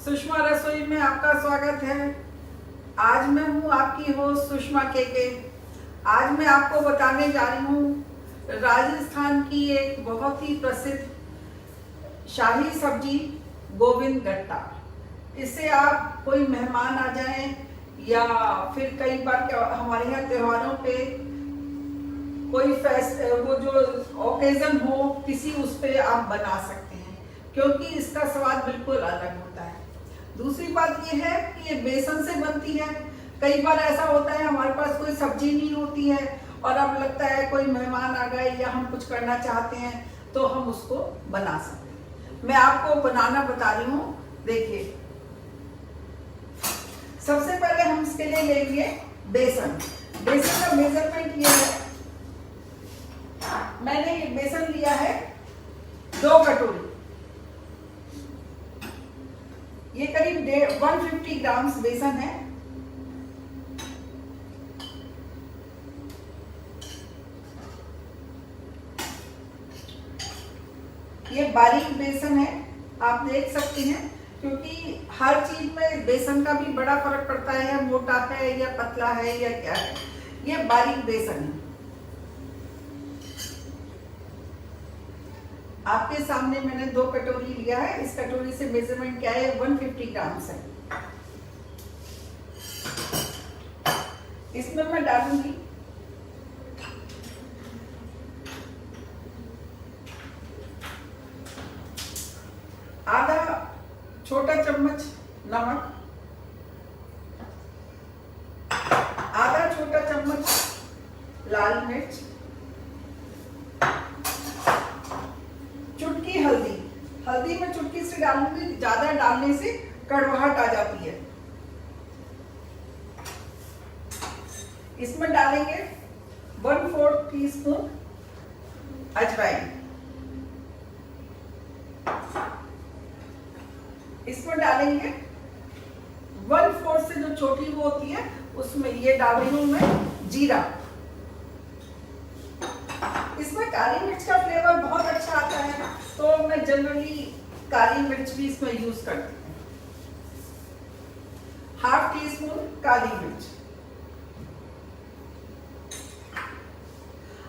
सुषमा रसोई में आपका स्वागत है। आज मैं हूँ आपकी होस्ट सुषमा के। आज मैं आपको बताने जा रही हूँ राजस्थान की एक बहुत ही प्रसिद्ध शाही सब्जी गोविंद गट्टा। इससे आप कोई मेहमान आ जाएं या फिर कई बार हमारे यहाँ त्योहारों पे कोई वो जो ओकेजन हो किसी उस पे आप बना सकते हैं, क्योंकि इसका स्वाद बिल्कुल अलग होता है। दूसरी बात ये है कि ये बेसन से बनती है। कई बार ऐसा होता है हमारे पास कोई सब्जी नहीं होती है और अब लगता है कोई मेहमान आ गए या हम कुछ करना चाहते हैं तो हम उसको बना सकते हैं। मैं आपको बनाना बता रही हूँ। देखिए, सबसे पहले हम इसके लिए लेंगे बेसन। बेसन का मेजरमेंट ये है, मैंने ये बेसन लिया है 2 कटोरी। ये करीब 150 ग्राम बेसन है। ये बारीक बेसन है, आप देख सकते हैं, क्योंकि हर चीज में बेसन का भी बड़ा फर्क पड़ता है, मोटा है या पतला है या क्या है। ये बारीक बेसन है। आपके सामने मैंने 2 कटोरी लिया है। इस कटोरी से मेजरमेंट क्या है, 150 ग्राम है। इसमें मैं डालूंगी आधा छोटा चम्मच नमक, आधा छोटा चम्मच लाल मिर्च, चुटकी हल्दी। हल्दी मैं चुटकी से डालूंगी, ज्यादा डालने से कड़वाहट आ जाती है। इसमें डालेंगे 1/4 टीस्पून अजवाइन। इसमें डालेंगे 1/4 से जो छोटी वो होती है उसमें ये डाल रही हूं मैं जीरा। इसमें काली मिर्च का फ्लेवर बहुत अच्छा आता है, तो मैं जनरली काली मिर्च भी इसमें यूज करती हूँ। 1/2 टीस्पून काली मिर्च।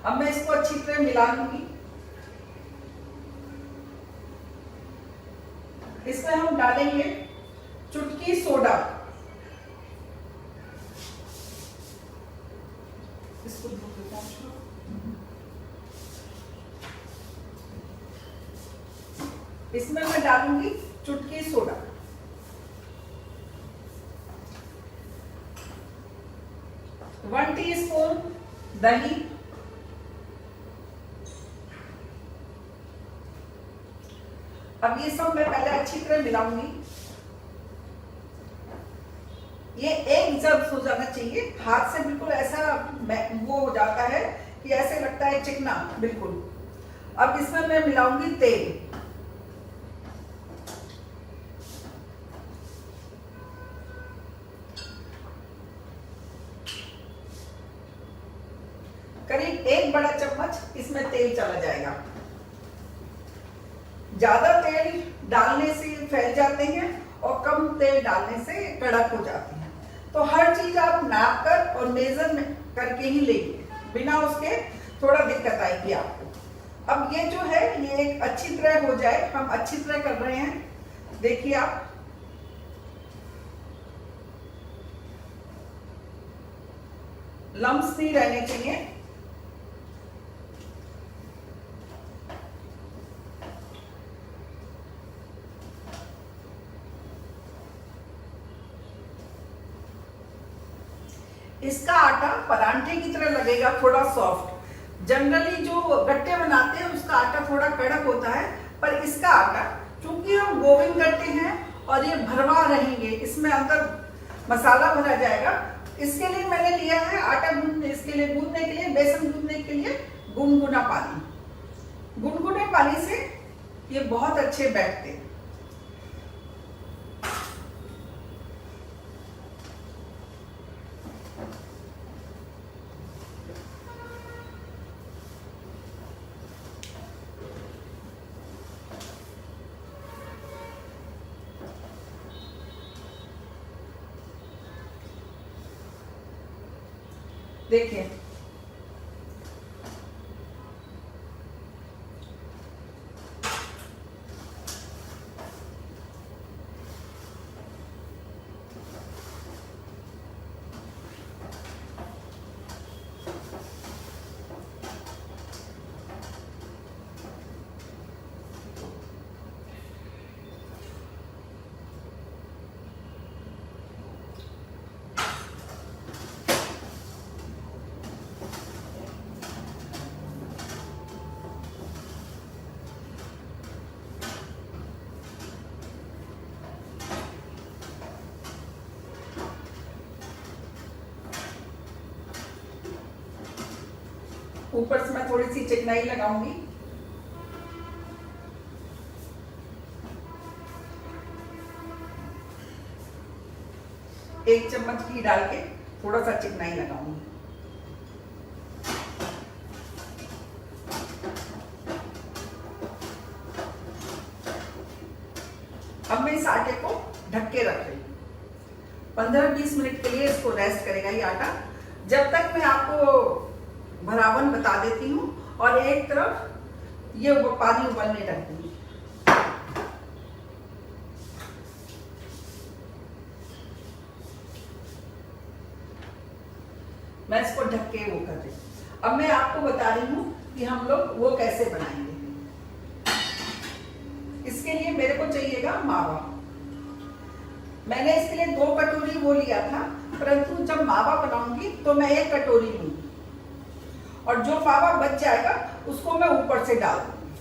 अब मैं इसको अच्छी तरह मिला लूंगी। इसमें हम डालेंगे चुटकी सोडा। इसको इसमें मैं डालूंगी चुटकी सोडा। वन टीस्पून दही, अब ये सब मैं पहले अच्छी तरह मिलाऊंगी। ये एक जब्स हो जाना चाहिए, हाथ से बिल्कुल ऐसा वो हो जाता है कि ऐसे लगता है चिकना बिल्कुल। अब इसमें मैं मिलाऊंगी तेल। करीब 1 बड़ा चम्मच इसमें तेल चला जाएगा। ज्यादा तेल डालने से फैल जाते हैं और कम तेल डालने से कड़क हो जाते हैं। तो हर चीज आप नाप कर और मेजर में करके ही लेंगे, बिना उसके थोड़ा दिक्कत आएगी आपको। अब ये जो है ये एक अच्छी तरह हो जाए, हम अच्छी तरह कर रहे हैं। देखिए आप, लम्स नहीं रहने चाहिए। इसका आटा परांठे की तरह लगेगा, थोड़ा सॉफ्ट। जनरली जो गट्टे बनाते हैं उसका आटा थोड़ा कड़क होता है, पर इसका आटा चूंकि हम गोविंद गट्टे हैं और ये भरवा रहेंगे, इसमें अंदर मसाला भरा जाएगा, इसके लिए मैंने लिया है आटा गूंदने, इसके लिए गूंदने के लिए, बेसन गूंदने के लिए गुनगुना पानी। गुनगुने पानी से ये बहुत अच्छे बैठते हैं। देखिए ऊपर से मैं थोड़ी सी चिकनाई लगाऊंगी। एक चम्मच घी डाल के थोड़ा सा चिकनाई लगाऊंगी। अब मैं इस आटे को ढक के रख रही हूँ। 15-20 मिनट के लिए इसको रेस्ट करेगा ये आटा। जब तक मैं आपको भरावन बता देती हूँ और एक तरफ ये पानी उबलने रख दूंगी। मैं इसको ढक के वो कर रही हूँ। अब मैं आपको बता रही हूँ कि हम लोग वो कैसे बनाएंगे। इसके लिए मेरे को चाहिएगा मावा। मैंने इसके लिए 2 कटोरी वो लिया था, परंतु जब मावा बनाऊंगी तो मैं 1 कटोरी लूंगी और जो मावा बच जाएगा उसको मैं ऊपर से डाल दूंगी,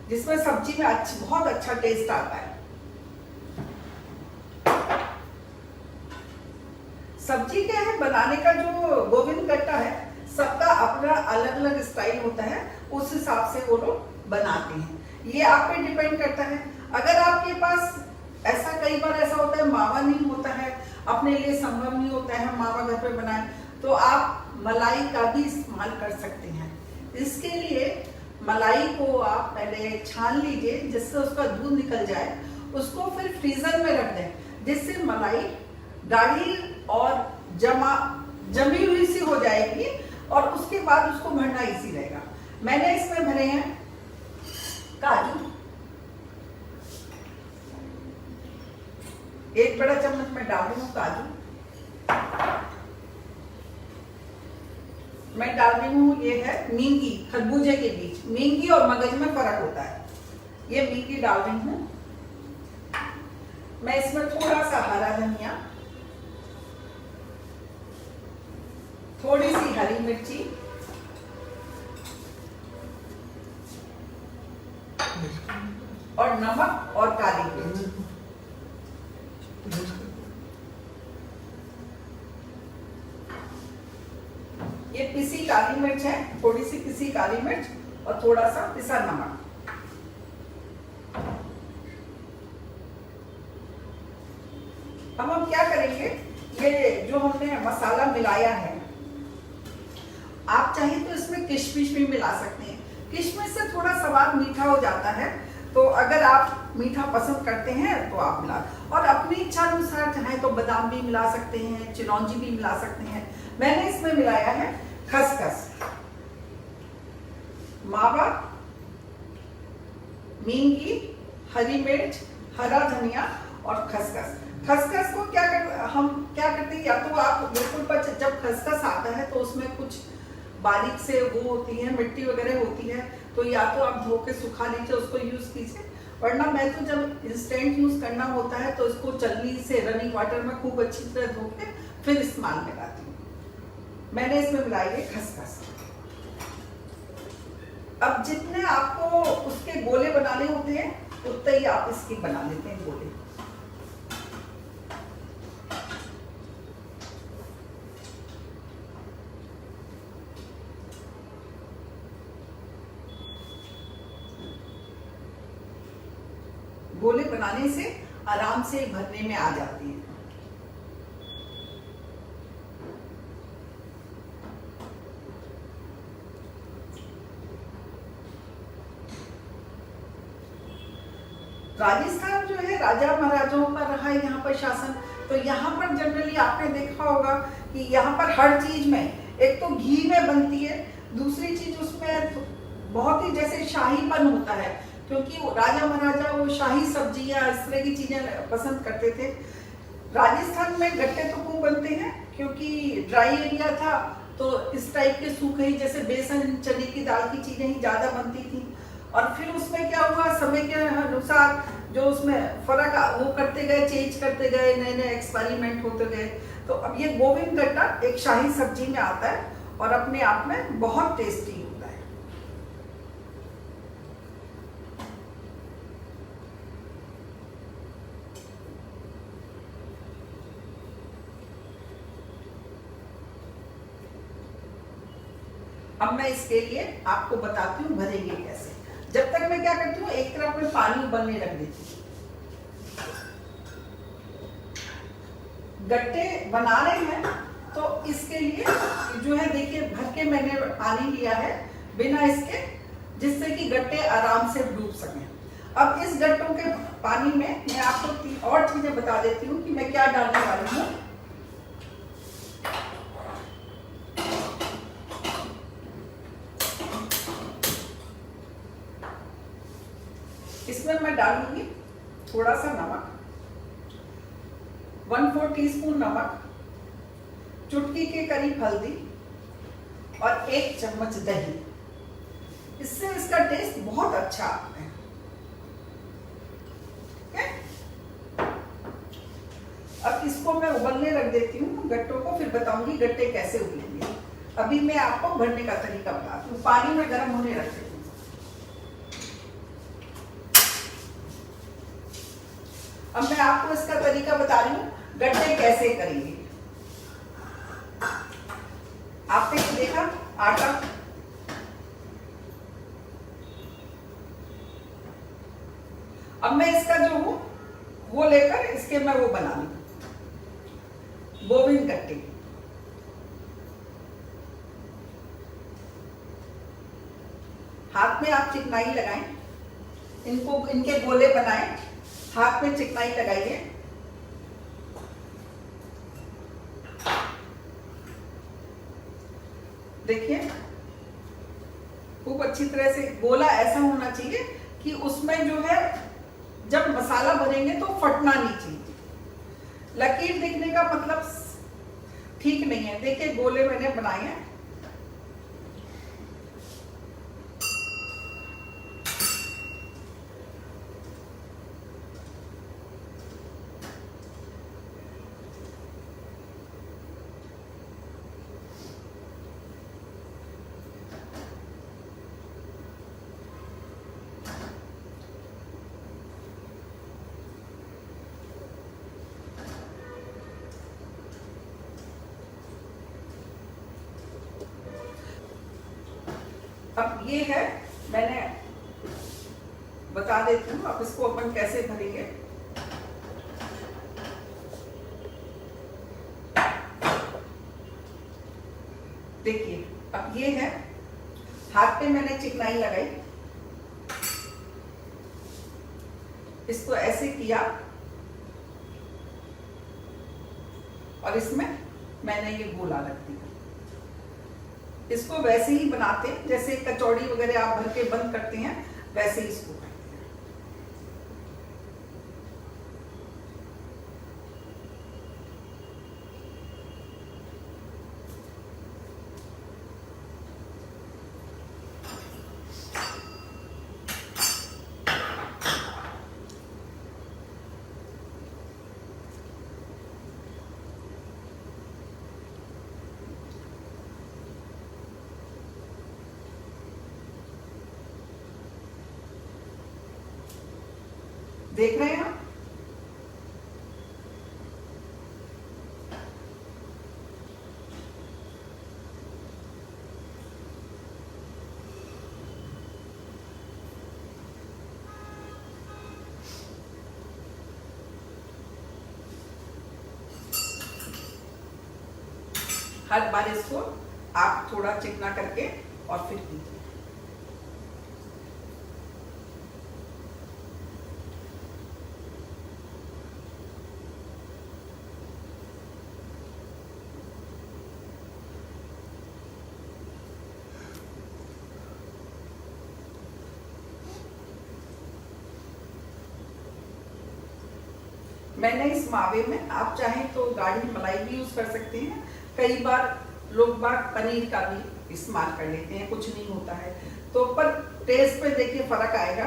जिसमें सब्जी में बहुत अच्छा टेस्ट आता है। सब्जी क्या है बनाने का, जो गोविंद कट्टा है सबका अपना अलग अलग स्टाइल होता है, उस हिसाब से वो लोग बनाते हैं। ये आप पे डिपेंड करता है। अगर आपके पास ऐसा कई बार ऐसा होता है मावा नहीं होता है, अपने लिए संभव नहीं होता है हम मावा घर पे बनाएं, तो आप मलाई का भी इस्तेमाल कर सकते हैं। इसके लिए मलाई को आप पहले छान लीजिए, जिससे उसका दूध निकल जाए। उसको फिर फ्रीजर में रख दें, जिससे मलाई गाढ़ी और जमी हुई सी हो जाएगी और उसके बाद उसको भरना इजी रहेगा। मैंने इसमें भरे हैं काजू, 1 बड़ा चम्मच में डाल रही हूँ काजू। मैं डाल रही हूँ ये है मींगी, खरबूजे के बीज। मींगी और मगज में फर्क होता है। ये मींगी डाल रही हूँ। मैं इसमें थोड़ा सा हरा धनिया, थोड़ी सी हरी मिर्ची, और नमक और काली मिर्च। ये पिसी काली मिर्च है, थोड़ी सी पिसी काली मिर्च और थोड़ा सा पिसा नमक। अब हम क्या करेंगे, ये जो हमने मसाला मिलाया है, आप चाहे तो इसमें किशमिश भी मिला सकते हैं। किशमिश से थोड़ा स्वाद मीठा हो जाता है, तो अगर आप मीठा पसंद करते हैं तो आप मिला, और अपनी इच्छा अनुसार चाहे तो बादाम भी मिला सकते हैं, चिरौंजी भी मिला सकते हैं। मैंने इसमें मिलाया है खसखस, मावा, मींगी, हरी मिर्च, हरा धनिया और खसखस। खसखस को हम क्या करते हैं, या तो आप बिल्कुल जब खसखस आता है तो उसमें कुछ बारीक से वो होती है, मिट्टी वगैरह होती है, तो या तो आप धो के सुखा लीजिए, उसको यूज कीजिए। वरना मैं तो जब इंस्टेंट यूज करना होता है तो इसको चलनी से रनिंग वाटर में खूब अच्छी तरह धो के फिर इस्तेमाल में लाती हूँ। मैंने इसमें मिलाई है खसखस। अब जितने आपको उसके गोले बनाने होते हैं उतने ही आप इसकी बना लेते हैं गोले। गोले बनाने से आराम से भरने में आ जाती है। राजस्थान जो है राजा महाराजाओं का रहा है यहाँ पर शासन, तो यहाँ पर जनरली आपने देखा होगा कि यहाँ पर हर चीज में एक तो घी में बनती है, दूसरी चीज उसमें बहुत ही जैसे शाहीपन होता है, क्योंकि वो राजा महाराजा वो शाही सब्जियां इस तरह की चीजें पसंद करते थे। राजस्थान में गट्टे तो खूब बनते हैं क्योंकि ड्राई एरिया था, तो इस टाइप के सूखे ही जैसे बेसन चने की दाल की चीजें ही ज्यादा बनती थी। और फिर उसमें क्या हुआ, समय के अनुसार जो उसमें फर्क वो करते गए, चेंज करते गए, नए नए एक्सपेरिमेंट होते गए। तो अब ये गोविंद गट्टा एक शाही सब्जी में आता है और अपने आप में बहुत टेस्टी होता है। अब मैं इसके लिए आपको बताती हूँ भरेंगे कैसे। जब तक मैं क्या करती हूँ, एक तरफ में पानी उबलने रख देती हूँ। गट्टे बना रहे हैं तो इसके लिए जो है देखिए भर के मैंने पानी लिया है बिना इसके, जिससे कि गट्टे आराम से डूब सकें। अब इस गट्टों के पानी में मैं आपको 3 और चीजें बता देती हूँ कि मैं क्या डालने वाली हूँ। इसमें मैं डालूंगी थोड़ा सा नमक, 1/4 टीस्पून नमक, चुटकी के करीब हल्दी और 1 चम्मच दही। इससे इसका टेस्ट बहुत अच्छा आता है। अब इसको मैं उबलने रख देती हूँ गट्टों को, फिर बताऊंगी गट्टे कैसे उबलेंगे। अभी मैं आपको भरने का तरीका बताती हूँ। पानी में गर्म होने रख देती हूँ। अब मैं आपको इसका तरीका बता रही हूँ गट्टे कैसे करेंगे। आपने देखा आटा, अब मैं इसका जो हूं वो लेकर इसके मैं वो बना लूं गोविंद गट्टे। हाथ में आप चिकनाई लगाएं, इनको इनके गोले बनाएं, हाथ में चिकनाई लगाइए। देखिए खूब अच्छी तरह से गोला ऐसा होना चाहिए कि उसमें जो है जब मसाला भरेंगे तो फटना नहीं चाहिए। लकीर दिखने का मतलब ठीक नहीं है। देखिए गोले मैंने बनाए हैं। अब ये है, मैंने बता देती हूँ अब इसको अपन कैसे भरेंगे। देखिए अब ये है, हाथ पे मैंने चिकनाई लगाई, इसको ऐसे किया और इसमें मैंने ये गोला रख दिया। इसको वैसे ही बनाते हैं जैसे कचौड़ी वगैरह आप भर के बंद करते हैं, वैसे ही इसको करते हैं। देख रहे हैं आप? हर बार इसको आप थोड़ा चिकना करके और फिर कीजिए। मैंने इस मावे में आप चाहें तो गाढ़ी मलाई भी यूज कर सकते हैं। कई बार लोग बाग पनीर का भी इस्तेमाल कर लेते हैं, कुछ नहीं होता है। तो पर टेस्ट पे देखिए फर्क आएगा,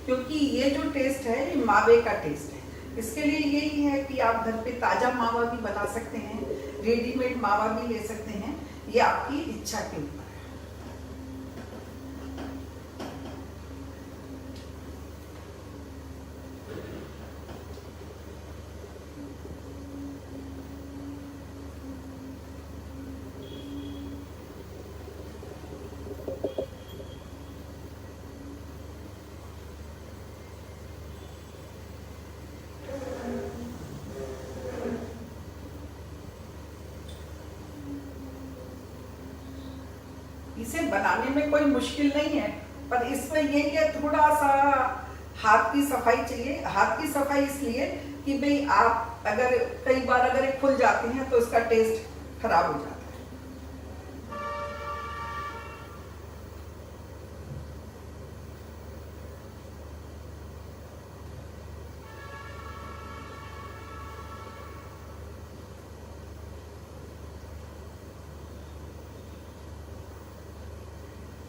क्योंकि ये जो टेस्ट है ये मावे का टेस्ट है। इसके लिए यही है कि आप घर पे ताजा मावा भी बना सकते हैं, रेडीमेड मावा भी ले सकते हैं, ये आपकी इच्छा के ऊपर। इसे बनाने में कोई मुश्किल नहीं है, पर इसमें यही है थोड़ा सा हाथ की सफाई चाहिए। हाथ की सफाई इसलिए कि भाई आप अगर कई बार अगर ये खुल जाते हैं तो इसका टेस्ट खराब हो जाता है।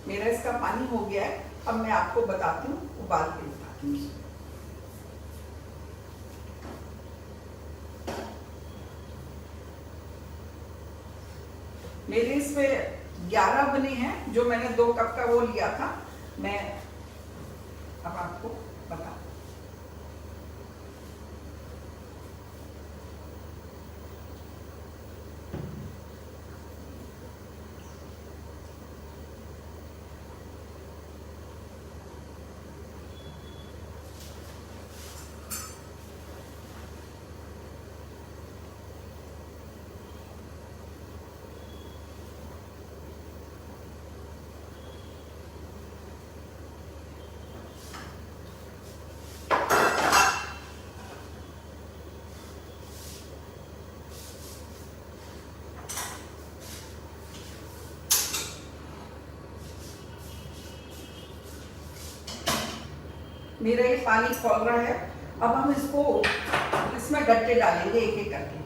मेरा इसका पानी हो गया है, अब मैं आपको बताती हूँ, उबाल के बताती हूँ। मेरे इसमें 11 बने हैं, जो मैंने 2 कप का वो लिया था। मैं अब आपको बता, मेरा ये पानी खौल रहा है। अब हम इसमें गट्टे डालेंगे, एक एक करके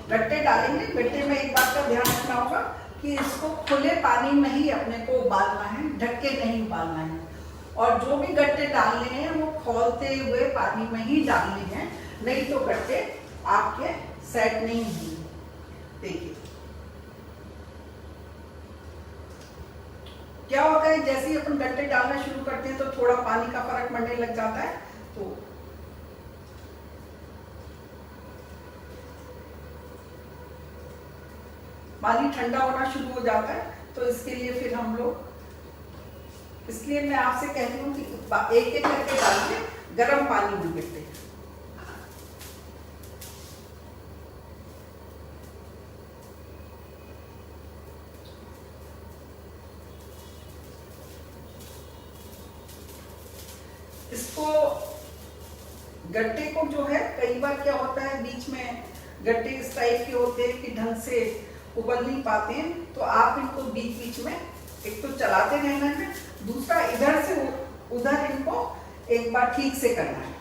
गट्टे डालेंगे। गट्टे में एक बात का ध्यान रखना होगा कि इसको खुले पानी में ही अपने को उबालना है, ढक के नहीं उबालना है। और जो भी गट्टे डालने हैं वो खौलते हुए पानी में ही डालने हैं, नहीं तो गट्टे आपके सेट नहीं होंगे। देखिए क्या होता है, जैसे ही अपन गट्टे डालना शुरू करते हैं तो थोड़ा पानी का फर्क पड़ने लग जाता है। तो पानी ठंडा होना शुरू हो जाता है, तो इसके लिए फिर हम लोग, इसलिए मैं आपसे कहती हूँ कि एक एक करके डालिए, गर्म पानी में गट्टे। इसको गट्टे को जो है, कई बार क्या होता है बीच में गट्टे इस टाइप के होते हैं कि ढंग से उबल नहीं पाते हैं, तो आप इनको बीच बीच में एक तो चलाते रहना है, दूसरा इधर से उधर इनको एक बार ठीक से करना है।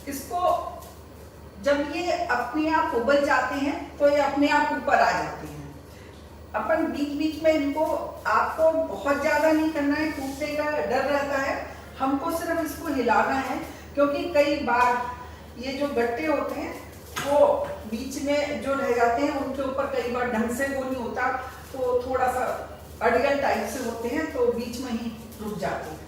इसको जब ये अपने आप उबल जाते हैं तो ये अपने आप ऊपर आ जाते हैं। अपन बीच बीच में इनको, आपको बहुत ज्यादा नहीं करना है, टूटने का डर रहता है, हमको सिर्फ इसको हिलाना है, क्योंकि कई बार ये जो गट्टे होते हैं वो बीच में जो रह जाते हैं, उनके ऊपर कई बार ढंग से वो नहीं होता, तो थोड़ा सा अड़ियल टाइप से होते हैं, तो बीच में ही रुक जाते हैं।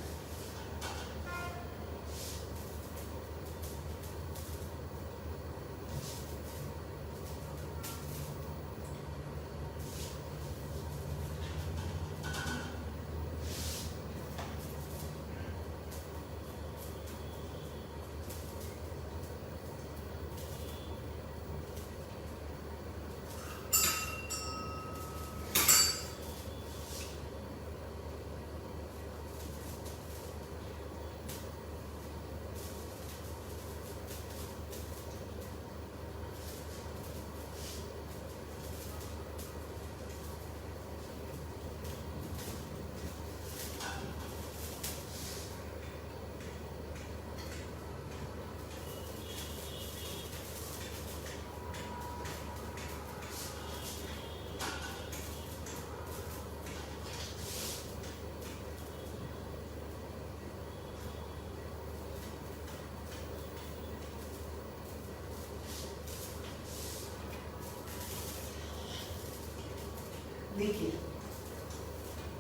देखिए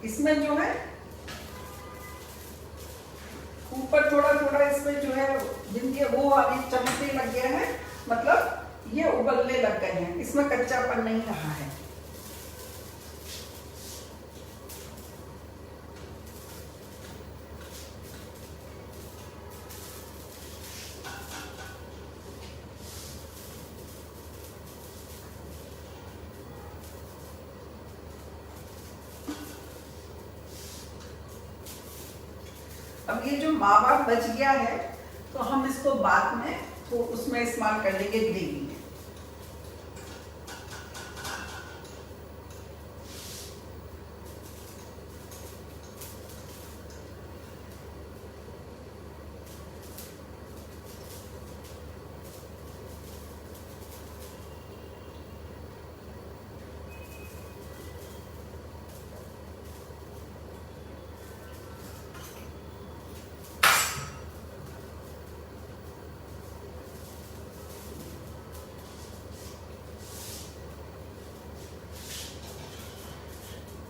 इसमें जो है ऊपर थोड़ा थोड़ा इसमें जो है बिंदी वो वाली चमकने लग गया है, मतलब ये उबलने लग गए हैं, इसमें कच्चापन नहीं रहा है। अब ये जो मावा बच गया है तो हम इसको बाद में तो उसमें इस्तेमाल कर लेंगे ग्रेवी में।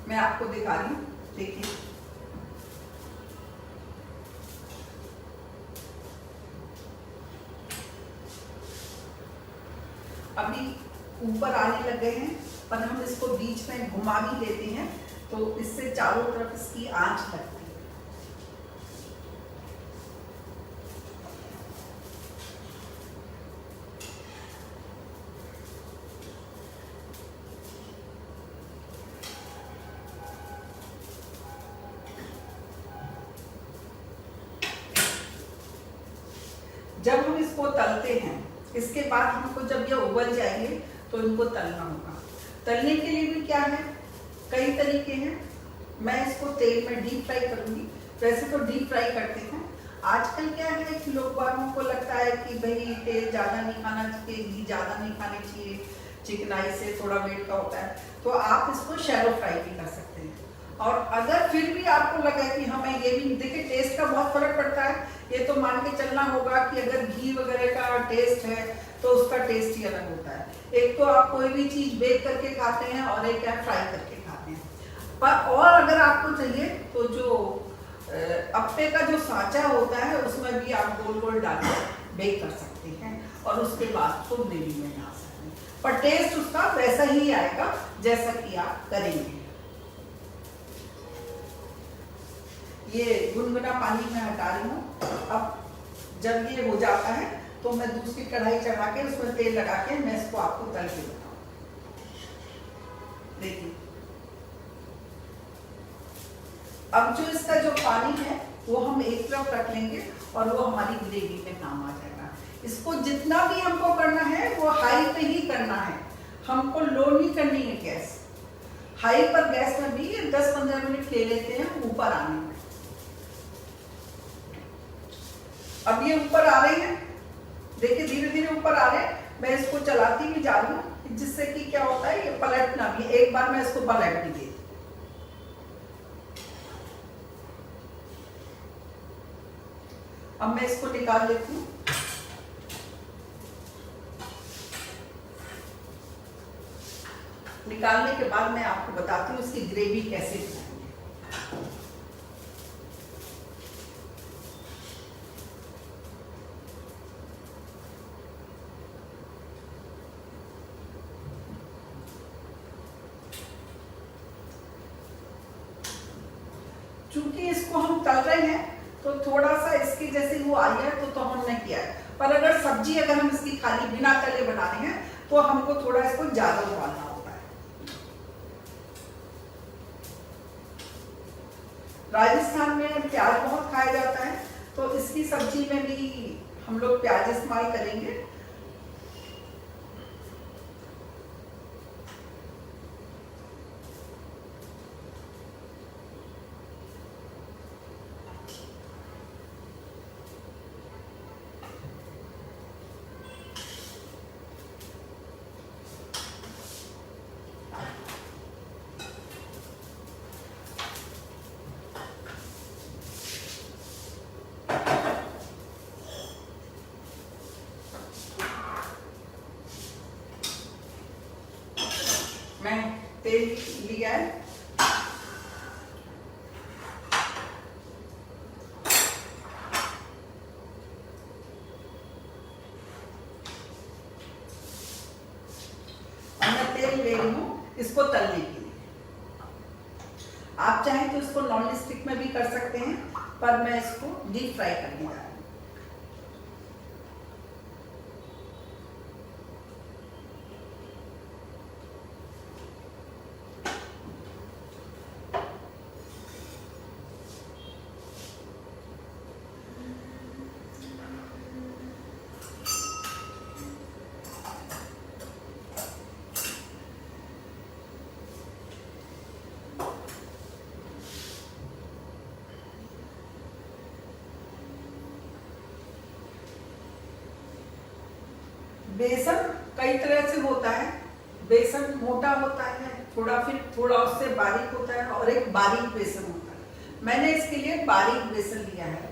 मैं आपको दिखा रही हूँ, देखिए अभी ऊपर आने लग गए हैं, पर हम इसको बीच में घुमा भी देते हैं तो इससे चारों तरफ इसकी आंच लगती है। जब हम इसको तलते हैं, इसके बाद हमको जब ये उबल जाएंगे तो इनको तलना होगा। तलने के लिए भी क्या है, कई तरीके हैं। मैं इसको तेल में डीप फ्राई करूंगी। वैसे तो डीप फ्राई करते हैं, आजकल क्या है कि लोग बागों को लगता है कि भाई तेल ज़्यादा नहीं खाना चाहिए, घी ज़्यादा नहीं खानी चाहिए, चिकनाई से थोड़ा वेट का होता है, तो आप इसको शैलो फ्राई भी कर सकते हैं। और अगर फिर भी आपको लगा कि हमें ये भी, देखिए टेस्ट का बहुत फर्क पड़ता है, ये तो मान के चलना होगा कि अगर घी वगैरह का टेस्ट है तो उसका टेस्ट ही अलग होता है। एक तो आप कोई भी चीज बेक करके खाते हैं और एक है फ्राई करके खाते हैं। पर और अगर आपको चाहिए तो जो अप्पे का जो सांचा होता है उसमें भी आप गोल गोल डालकर बेक कर सकते हैं और उसके बाद उसको ग्रेवी में डाल सकते हैं, पर टेस्ट उसका वैसा ही आएगा जैसा कि आप करेंगे। ये गुनगुना पानी में हटा रही हूँ। अब जब ये हो जाता है तो मैं दूसरी कढ़ाई चढ़ा के उसमें तेल लगा के मैं इसको आपको तल के बताऊँ। देखिए अब जो इसका जो पानी है वो हम एक तरफ रख लेंगे और वो हमारी ग्रेवी में काम आ जाएगा। इसको जितना भी हमको करना है वो हाई पे ही करना है, हमको लो नहीं करनी है गैस। हाई पर गैस में भी 10-15 मिनट ले लेते हैं ऊपर आने में। अब ये ऊपर आ रहे हैं, देखिए धीरे धीरे ऊपर आ रहे हैं। मैं इसको चलाती भी जा रही हूँ जिससे कि क्या होता है ये पलटना भी, एक बार मैं इसको पलट भी देती। अब मैं इसको निकाल लेती हूँ। निकालने के बाद मैं आपको बताती हूँ इसकी ग्रेवी कैसे बनाएंगे। चूंकि इसको हम तल रहे हैं तो थोड़ा सा इसकी जैसे वो आई है तो हमने किया है, पर अगर सब्जी अगर हम इसकी खाली बिना तले बना रहे हैं तो हमको थोड़ा इसको ज्यादा उबालना होता है। राजस्थान में प्याज बहुत खाया जाता है तो इसकी सब्जी में भी हम लोग प्याज इस्तेमाल करेंगे। लिया है। और मैं तेल ले रही हूँ इसको तलने के लिए। आप चाहें तो इसको नॉन स्टिक में भी कर सकते हैं, पर मैं इसको डीप फ्राई करने जा रही हूँ। बेसन कई तरह से होता है। बेसन मोटा होता है, थोड़ा उससे बारीक होता है, और एक बारीक बेसन होता है। मैंने इसके लिए बारीक बेसन लिया है,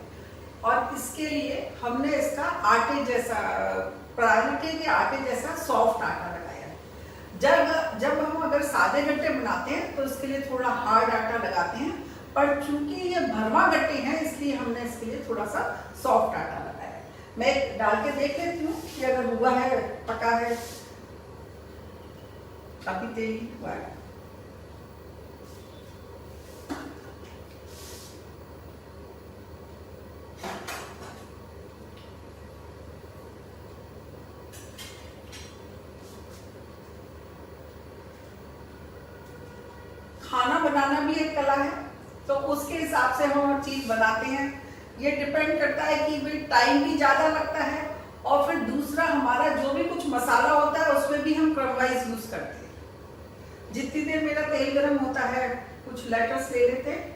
और इसके लिए हमने इसका आटे जैसा, पराठे के आटे जैसा सॉफ्ट आटा लगाया है। जब हम अगर सादे गट्टे बनाते हैं तो इसके लिए थोड़ा हार्ड आटा लगाते हैं, पर चूंकि ये भरवा गट्टे हैं इसलिए हमने इसके लिए थोड़ा सा सॉफ्ट आटा लगाया। मैं डाल के देख लेती हूँ कि अगर हुआ है, पका है, काफी तेल हुआ है। खाना बनाना भी एक कला है, तो उसके हिसाब से हम हर चीज बनाते हैं। ये डिपेंड करता है कि भाई टाइम भी ज्यादा लगता है, और फिर दूसरा हमारा जो भी कुछ मसाला होता है उसमें भी हम क्रम वाइज यूज करते हैं। जितनी देर मेरा तेल गर्म होता है, कुछ लेटर्स ले लेते हैं।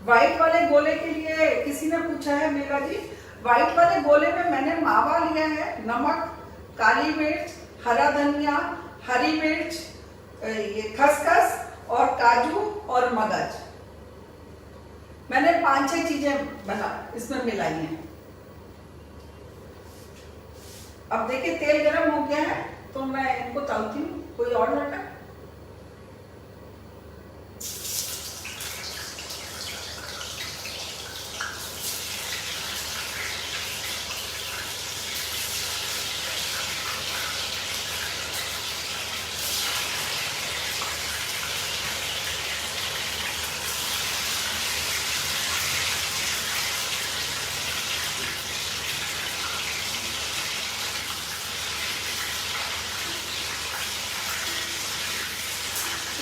व्हाइट वाले गोले के लिए किसी ने पूछा है, मेरा जी व्हाइट वाले गोले में मैंने मावा लिया है, नमक, काली मिर्च, हरा धनिया, हरी मिर्च, ये खसखस और काजू और मगज, मैंने 5-6 चीजें इसमें मिलाई हैं। अब देखिए तेल गरम हो गया है, तो मैं इनको तलती हूँ। कोई और लटक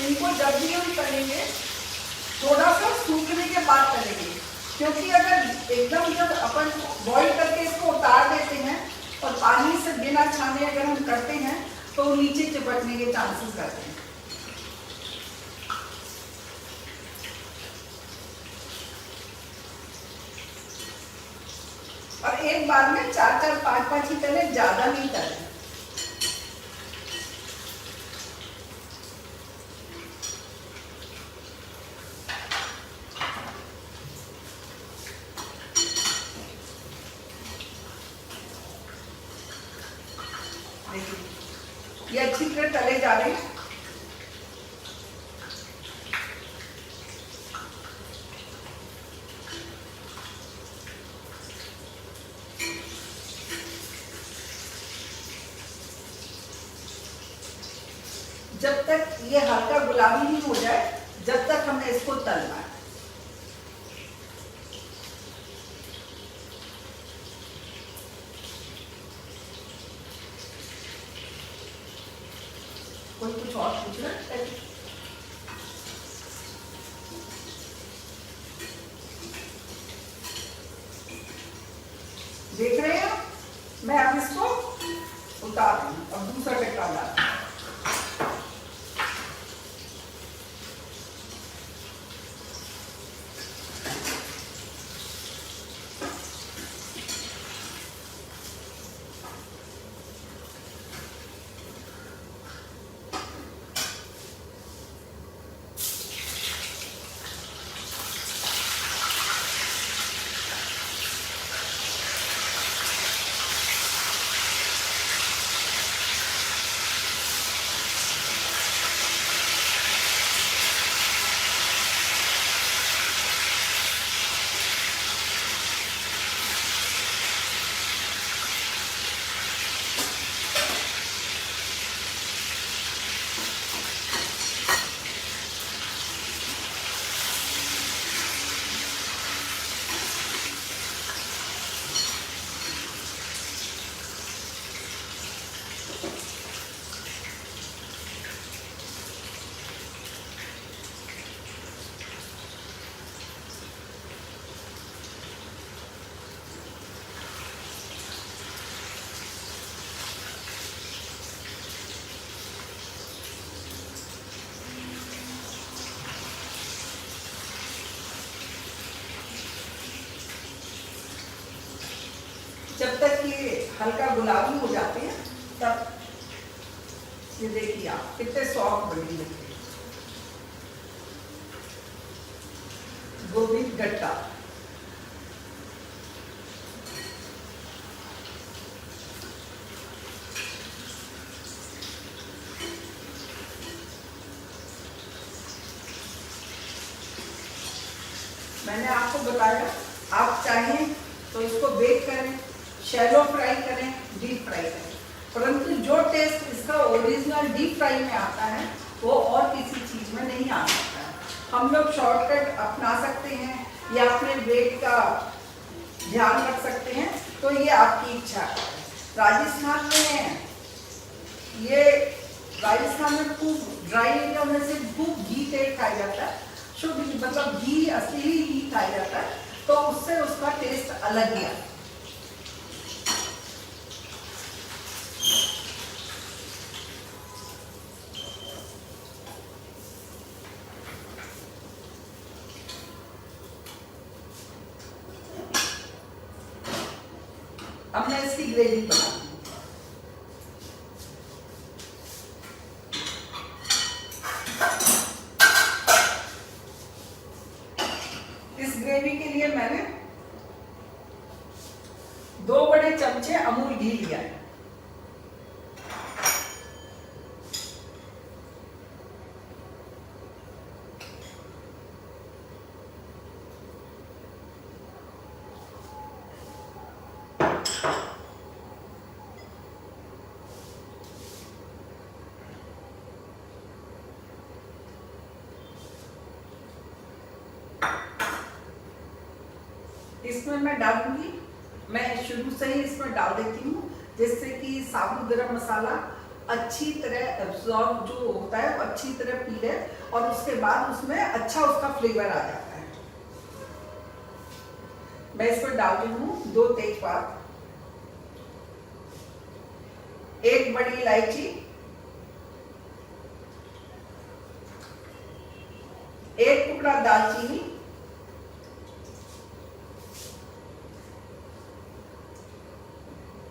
इनको जब भी हम तलेंगे थोड़ा सा सूखने के बाद तलेंगे, क्योंकि अगर एकदम जब अपन बॉईल करके इसको उतार देते हैं और पानी से बिना छाने अगर हम करते हैं तो नीचे चिपकने के चांसेस रहते हैं। और एक बार में 4-4, 5-5 ही तले, ज्यादा नहीं तले। ये अच्छी तरह तले जा रहे हैं। जब तक ये हल्का गुलाबी नहीं हो जाए, जब तक हमें इसको तलना है। कोई कुछ और पूछना है? देख रहे हैं? मैं अब इसको उतार रही हूँ। अब दूसरा कटका डालती हूँ। हल्का गुलाबी हो जाते हैं तब ये देखिए आप कितने सॉफ्ट बनेंगे गोभी गट्टा। मैंने आपको बताया आप चाहें तो इसको बेक करें, शैलो फ्राई करें, डीप फ्राई करें, परंतु जो टेस्ट इसका ओरिजिनल डीप फ्राई में आता है वो और किसी चीज में नहीं आ सकता है। हम लोग शॉर्टकट अपना सकते हैं या अपने वेट का ध्यान रख सकते हैं, तो ये आपकी इच्छा है। राजस्थान में खूब ड्राई एरिया में से खूब घी तेल खाया जाता है, शुद्ध मतलब घी असली घी खाया जाता है, तो उससे उसका टेस्ट अलग ही आता है। अब मैं इसकी ग्रेवी बनाती हूँ। इस ग्रेवी के लिए मैंने 2 बड़े चमचे अमूल घी लिया है। इसमें मैं डालूंगी, मैं शुरू से ही इसमें डाल देती हूँ जिससे कि साबुत गरम मसाला अच्छी तरह एब्जॉर्ब जो होता है वो अच्छी तरह पी ले और उसके बाद उसमें अच्छा उसका फ्लेवर आ जाता है। मैं इसमें डाल रही हूँ 2 तेजपात, 1 बड़ी इलायची, 1 टुकड़ा दालचीनी,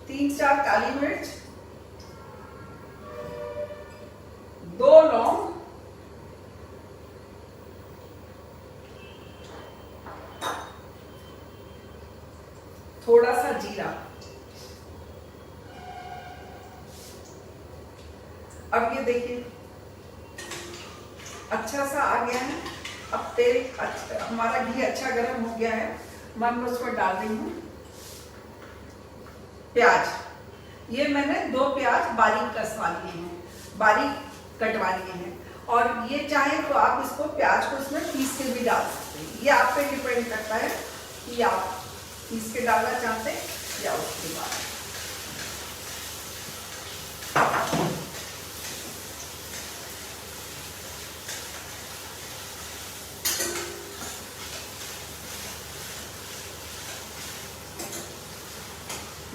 3-4 काली मिर्च, 2 लौंग, थोड़ा सा जीरा। अब ये देखिए अच्छा सा आ गया है। अब तेल हमारा घी अच्छा गर्म हो गया है। मैं उसमें डाल रही हूँ प्याज। ये मैंने 2 प्याज बारीक कसवा लिए हैं, बारीक कटवा लिए हैं, और ये चाहे तो आप इसको प्याज को इसमें पीस के भी डाल सकते हैं। ये आप पे डिपेंड करता है कि आप पीस के डालना चाहते हैं या उसके बाद।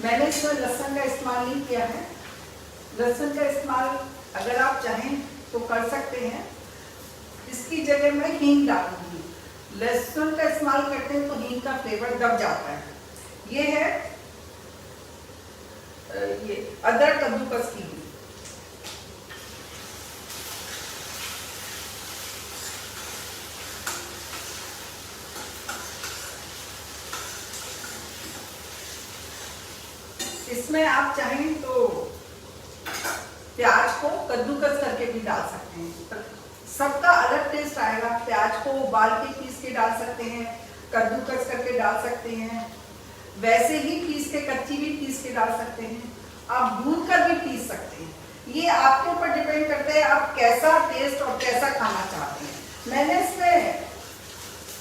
मैंने इसमें लहसुन का इस्तेमाल नहीं किया है। लहसुन का इस्तेमाल अगर आप चाहें तो कर सकते हैं। इसकी जगह मैं हींग डालूंगी। लहसुन का इस्तेमाल करते हैं तो हींग का फ्लेवर दब जाता है। ये है ये अदरक कद्दूकस की। इसमें आप चाहें तो प्याज को कद्दूकस करके भी डाल सकते हैं, सबका अलग टेस्ट आएगा। प्याज को उबाल के पीस के डाल सकते हैं, कद्दूकस करके डाल सकते हैं, वैसे ही पीस के कच्ची भी पीस के डाल सकते हैं, आप भून कर भी पीस सकते हैं। ये आपके ऊपर डिपेंड करता है आप कैसा टेस्ट और कैसा खाना चाहते हैं। मैंने इसमें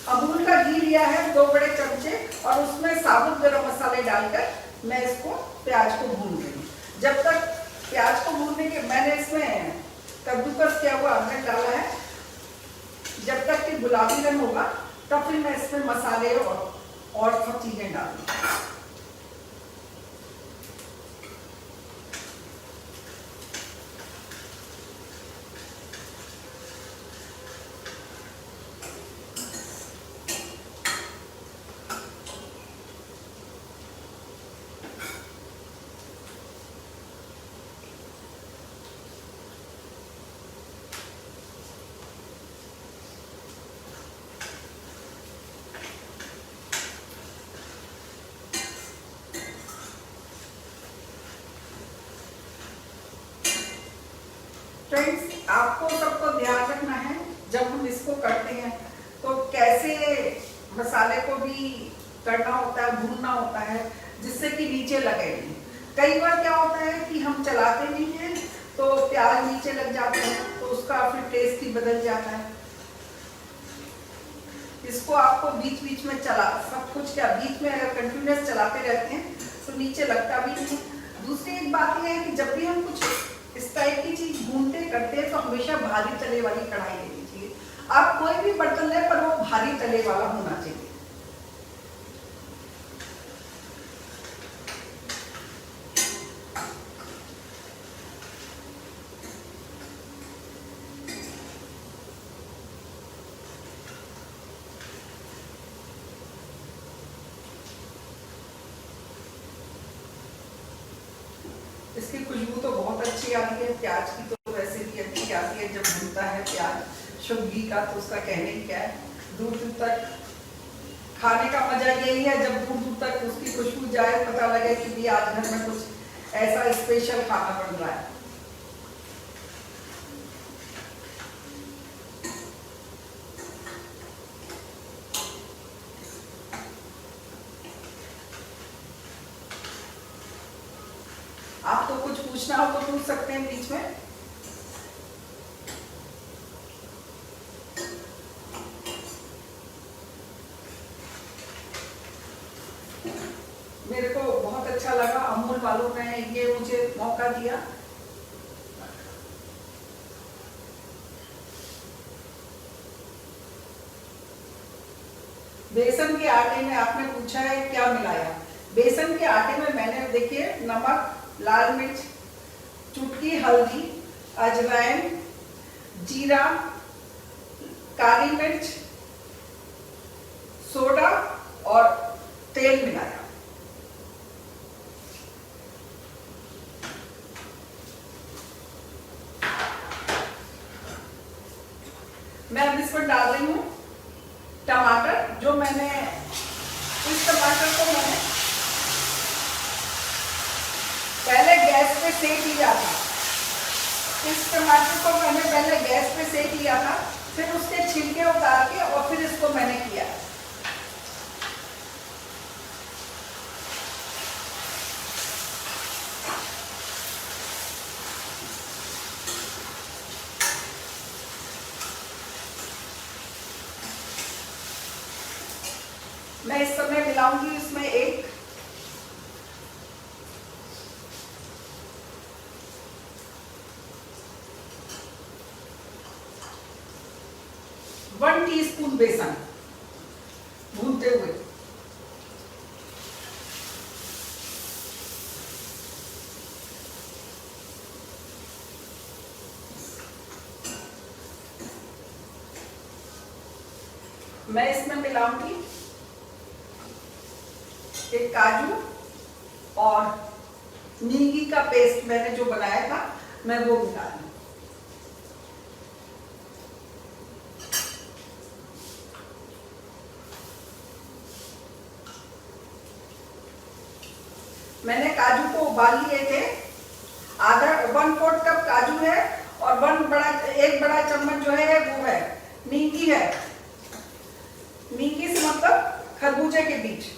अमूल का घी लिया है 2 बड़े चमचे, और उसमें साबुत गरम मसाले डालकर मैं इसको प्याज को भून रही हूँ। जब तक प्याज को भूनने के मैंने इसमें कद्दूकस किया हुआ अदरक डाला है। जब तक कि गुलाबी रंग होगा तब फिर मैं इसमें मसाले और सब चीजें डालूंगी। फ्रेंड्स, आपको सबको ध्यान रखना है जब हम इसको करते हैं तो कैसे मसाले को भी करना होता है, भूनना होता है जिससे कि नीचे लगे नहीं। कई बार क्या होता है कि हम चलाते नहीं हैं तो प्याज नीचे लग जाता है, तो उसका फिर टेस्ट ही बदल जाता है। इसको आपको बीच बीच में सब कुछ क्या बीच में अगर कंटिन्यूस चलाते रहते हैं तो नीचे लगता भी नहीं। दूसरी एक बात यह है कि जब भी हम कुछ इस टाइप की चीज भूनते करते हैं तो हमेशा भारी तले वाली कढ़ाई लेनी चाहिए। आप कोई भी बर्तन लें पर वो भारी तले वाला होना चाहिए। इसकी खुशबू तो बहुत अच्छी आती है, प्याज की तो वैसे भी अच्छी आती है। जब भूनता है प्याज शुद्ध घी का तो उसका कहने ही क्या है। दूर दूर तक खाने का मजा यही है जब दूर दूर तक उसकी खुशबू जाए, पता लगे कि भी आज घर में कुछ ऐसा स्पेशल खाना बन रहा है। आपको कुछ पूछना हो तो पूछ सकते हैं बीच में। मेरे को बहुत अच्छा लगा, अमूल वालों ने ये मुझे मौका दिया। बेसन के आटे में आपने पूछा है क्या मिलाया। बेसन के आटे में मैंने देखिए नमक, लाल मिर्च, चुटकी हल्दी, अजवाइन, जीरा, काली मिर्च, सोडा और तेल मिलाया। मैं अब इसमें डाल रही हूँ टमाटर। जो मैंने इस टमाटर को मैंने पहले गैस पे सेक लिया था। इस टमाटर को मैंने पहले गैस पे सेक लिया था, फिर उसके छिलके उतार के और फिर इसको मैंने किया। मैं इस समय मिलाऊंगी इसमें एक टीस्पून बेसन भूनते हुए। मैं इसमें मिलाऊंगी एक काजू और नींगी का पेस्ट मैंने जो बनाया था मैं वो मिला दूं। मैंने काजू को उबाल लिए थे। आधा 1/4 कप काजू है और एक बड़ा चम्मच जो है वो है नींगी है। नींगी से मतलब खरबूजे के बीज।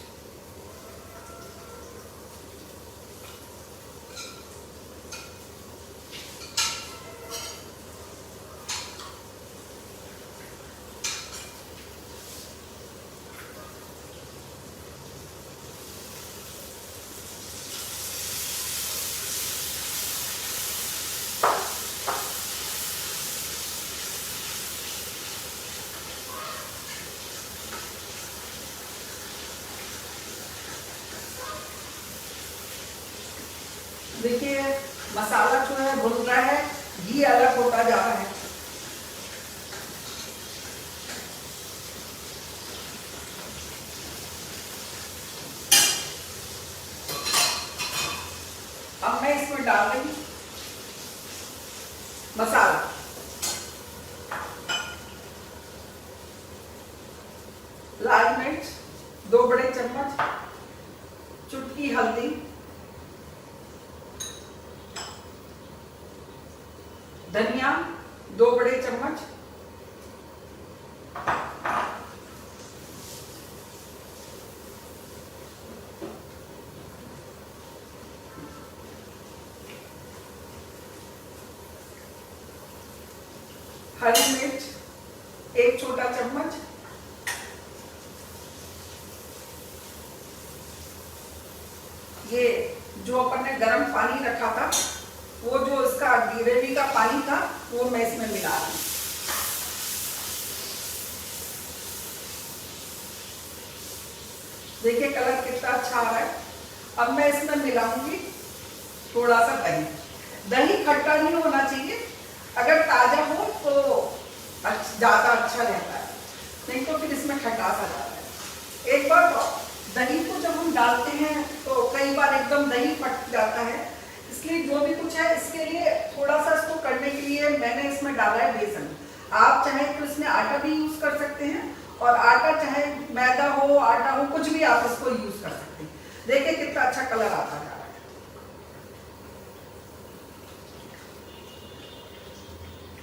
देखिए मसाला जो है भुन रहा है, घी अलग होता जा रहा है। अब मैं इसमें डाल रही हूं मसाला। लाल मिर्च 2 बड़े चम्मच, चुटकी हल्दी, धनिया 2 बड़े चम्मच, हरी मिर्च 1 छोटा चम्मच, ये जो अपन ने गर्म पानी रखा था, वो जो इसका ग्रेवी का पानी था वो मैं इसमें मिला रही हूँ। देखिए कलर कितना अच्छा आ रहा है। अब मैं इसमें मिलाऊंगी थोड़ा सा दही। दही खट्टा नहीं होना चाहिए, अगर ताजा हो तो ज्यादा अच्छा रहता है, नहीं तो फिर इसमें खटास आ जाता है। एक बार दही को जब हम डालते हैं तो कई बार एकदम दही फट जाता है, इसलिए जो भी कुछ है इसके लिए थोड़ा सा इसको करने के लिए मैंने इसमें डाला है बेसन। आप चाहे तो इसमें आटा भी यूज कर सकते हैं, और आटा चाहे मैदा हो आटा हो कुछ भी आप इसको यूज कर सकते हैं। देखिए कितना अच्छा कलर आता जा रहा है।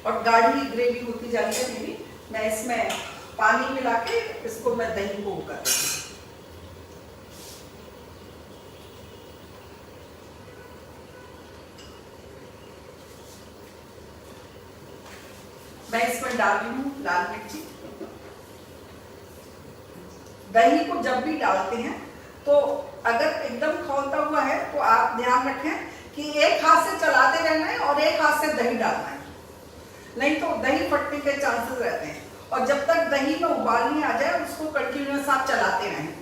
और गाढ़ी ग्रेवी होती जा रही है मेरी। मैं इसमें पानी मिला के इसको मैं दही को कर देती हूँ। मैं इसमें डाल रही हूँ लाल मिर्ची। दही को जब भी डालते हैं तो अगर एकदम खौलता हुआ है तो आप ध्यान रखें कि एक हाथ से चलाते रहना है और एक हाथ से दही डालना है, नहीं तो दही फटने के चांसेस रहते हैं। और जब तक दही में उबाल नहीं आ जाए उसको कंटिन्यूअस आप चलाते रहें।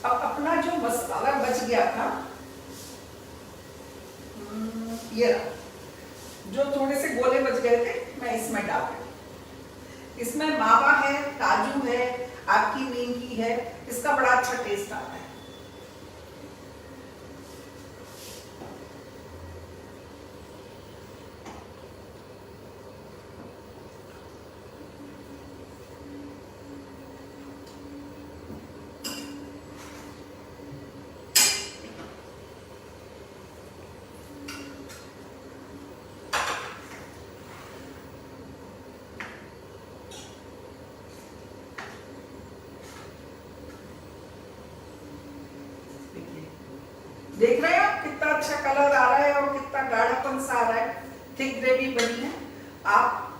अब अपना जो मसाला बच गया था, ये जो थोड़े से गोले बच गए थे मैं इसमें डाल रही। इसमें मावा है, काजू है, आपकी नीम की है, इसका बड़ा अच्छा टेस्ट आता है। देख रहे हैं आप कितना अच्छा कलर आ रहा है और कितना गाढ़ापन सा आ रहा है। थिक ग्रेवी बनी है। आप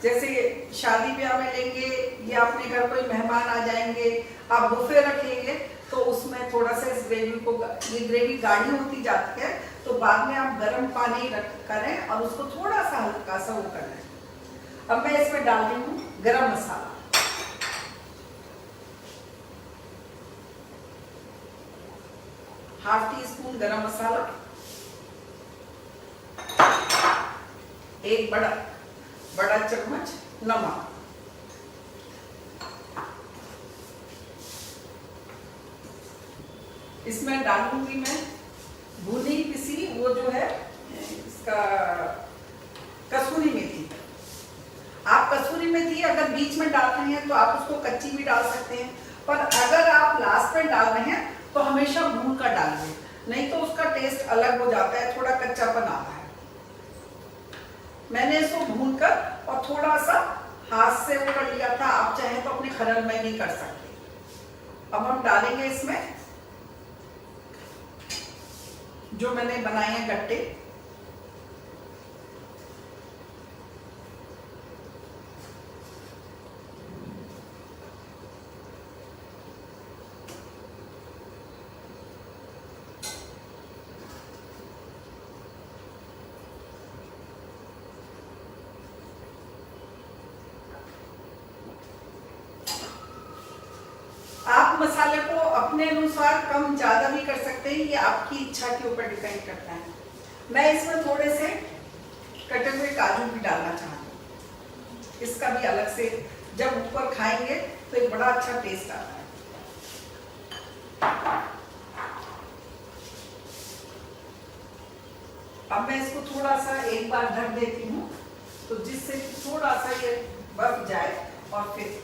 जैसे शादी ब्याह में लेंगे या अपने घर कोई मेहमान आ जाएंगे, आप बुफे रखेंगे तो उसमें थोड़ा सा इस ग्रेवी को, ये ग्रेवी गाढ़ी होती जाती है तो बाद में आप गर्म पानी करें और उसको थोड़ा सा हल्का सा वो करें। अब मैं इसमें डाल रही हूँ गरम मसाला। ½ टीस्पून गरम मसाला, 1 बड़ा चम्मच नमक, इसमें डालूंगी मैं भुनी पिसी वो जो है इसका कसूरी मेथी। आप कसूरी मेथी अगर बीच में डाल रहे हैं तो आप उसको कच्ची भी डाल सकते हैं, पर अगर आप लास्ट में डाल रहे हैं तो हमेशा भून कर डालिए, नहीं तो उसका टेस्ट अलग हो जाता है, थोड़ा कच्चापन आता है। मैंने इसको भून कर और थोड़ा सा हाथ से वो कर लिया था, आप चाहे तो अपने खरल में भी कर सकते। अब हम डालेंगे इसमें जो मैंने बनाए हैं गट्टे। आप मसाले को अपने अनुसार कम ज्यादा भी कर सकते हैं, ये आपकी इच्छा के ऊपर डिपेंड करता है। मैं इसमें थोड़े से कटे हुए काजू भी डालना चाहती हूँ, इसका भी अलग से जब ऊपर खाएंगे तो एक बड़ा अच्छा टेस्ट आता है। अब मैं इसको थोड़ा सा एक बार ढक देती हूँ, तो जिससे थोड़ा सा ये बफ जाए और फिर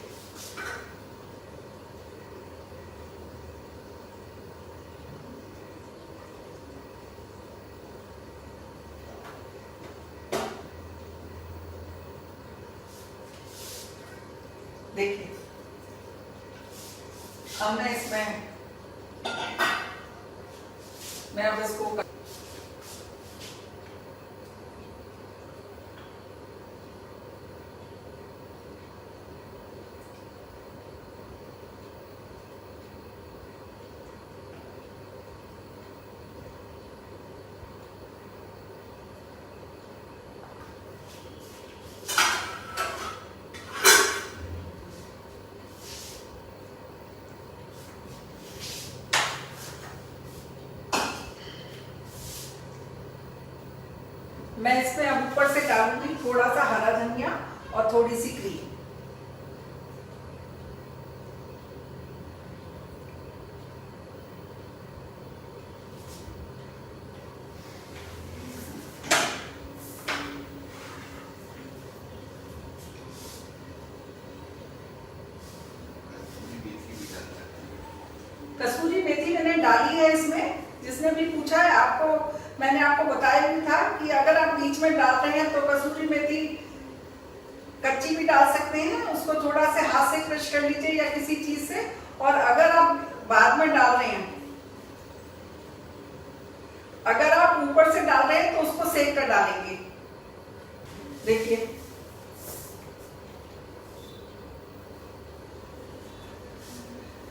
देखिए अब मैं इसमें अब इसको मैं इसमें अब ऊपर से डालूंगी थोड़ा सा हरा धनिया और थोड़ी सी क्रीम। कसूरी मेथी मैंने डाली है इसमें। जिसने भी पूछा है आपको, मैंने आपको बताया भी था कि अगर आप बीच में डालते हैं तो कसूरी मेथी कच्ची भी डाल सकते हैं, उसको थोड़ा से हाथ से क्रश कर लीजिए या किसी चीज से। और अगर आप बाद में डाल रहे हैं, अगर आप ऊपर से डाल रहे हैं तो उसको सेक कर डालेंगे। देखिए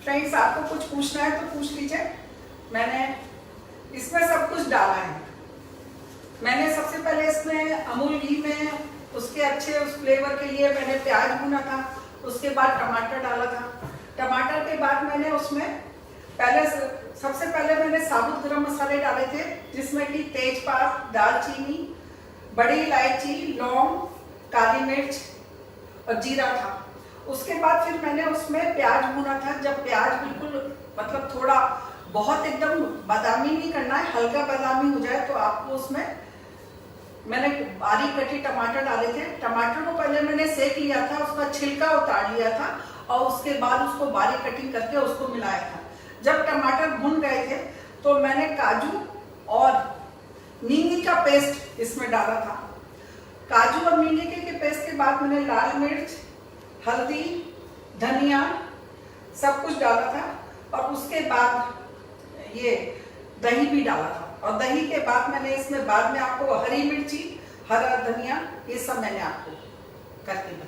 फ्रेंड्स, आपको कुछ पूछना है तो पूछ लीजिए। मैंने इसमें सब कुछ डाला है। मैंने सबसे पहले इसमें अमूल घी में उसके अच्छे उस फ्लेवर के लिए मैंने प्याज भुना था, उसके बाद टमाटर डाला था। टमाटर के बाद मैंने उसमें सबसे पहले मैंने साबुत गरम मसाले डाले थे, जिसमें कि तेजपात, दालचीनी, बड़ी इलायची, लौंग, काली मिर्च और जीरा था। उसके बाद फिर मैंने उसमें प्याज भुना था। जब प्याज बिल्कुल मतलब थोड़ा बहुत एकदम बादामी नहीं करना है, हल्का बादामी हो जाए तो आपको उसमें मैंने बारीक कटे टमाटर डाले थे। टमाटर को पहले मैंने सेक लिया था, उसका छिलका उतार लिया था और उसके बाद उसको बारीक कटिंग करके उसको मिलाया था। जब टमाटर भुन गए थे तो मैंने काजू और नींबू का पेस्ट इसमें डाला था। काजू और नींबू के पेस्ट के बाद मैंने लाल मिर्च, हल्दी, धनिया सब कुछ डाला था और उसके बाद ये दही भी डाला था। और दही के बाद मैंने इसमें बाद में आपको हरी मिर्ची, हरा धनिया, ये सब मैंने आपको करके बताया।